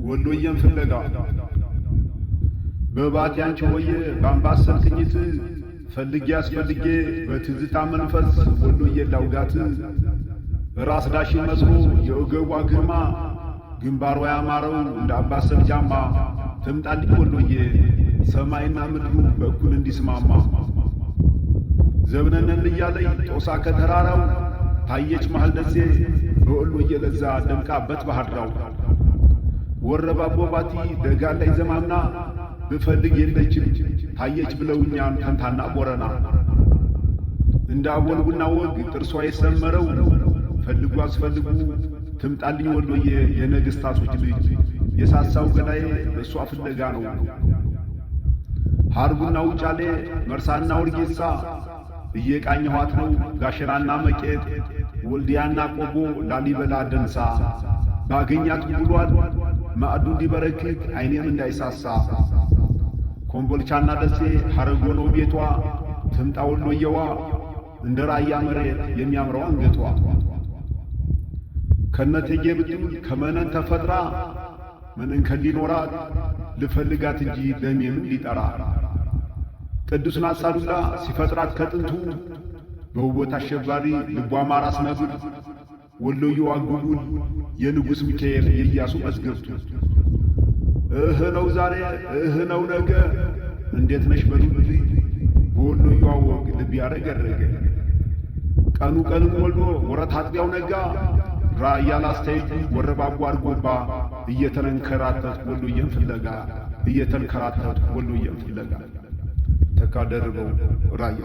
ወሎዬን ፍለጋ በባቲ አንቺ ሆዬ በአምባሰል ቅኝት ፈልጌ አስፈልጌ በትዝታ መንፈስ ወሎዬን ላውጋት ራስ ዳሽን መስሎ የወገቧ ግርማ ግንባሯ ያማረው እንደ አምባሰል ጃማ ትምጣልኝ ወሎዬ ሰማይና ምድሩ በኩል እንዲስማማ ዘብነነን እያለኝ ጦሳ ከተራራው ታየች መሃል ደሴ በወሎዬ ለዛ ደምቃበት ባህርዳው ወረባቦ ባቲ ደጋ ላይ ዘማምና ብፈልግ የለችም ታየች ብለውኛን ተንታና ቦረና እንደ አወል ቡና ወግ ጥርሷ የሰመረው ፈልጉ አስፈልጉ ትምጣልኝ ወሎዬ የነገስታቶች ልጅ የሳሳው ገላዬ በእሷ ፍለጋ ነው። ሐርቡና ውጫሌ መርሳና ወርጌሳ እየቃኘኋት ነው ጋሸራና መቄት ወልዲያና ቆቦ ላሊበላ ደንሳ ባገኛት ብሏል ማዕዱ እንዲበረክት አይኔም እንዳይሳሳ ኮምቦልቻና ደሴ ሐረጎ ነው ቤቷ ትምጣ ወሎዬዋ እንደ ራያ መሬት የሚያምረው አንገቷ ከነቴጌ ብትል ከመነን ተፈጥራ መነን ከሊኖራት ልፈልጋት እንጂ ደሜም ሊጠራ ቅዱስ ናሳዱላ ሲፈጥራት ከጥንቱ በውበት አሸባሪ ልቧ ማራስ ነብር ወሎዬዋ ጉጉል የንጉሥ ሚካኤል የኢያሱ መስገብቱ እህ ነው ዛሬ እህ ነው ነገ እንዴት ነሽ በሉልኝ በወሎዬዋ ወግ ልብ ያረገረገ ቀኑ ቀንም ወልዶ ወረት አጥቢያው ነጋ ራእያ ላስተያየቱ ወረባቦ አርጎባ እየተንከራተት ወሎዬን ፍለጋ እየተንከራተት ወሎዬን ፍለጋ ተካደርበው ራእያ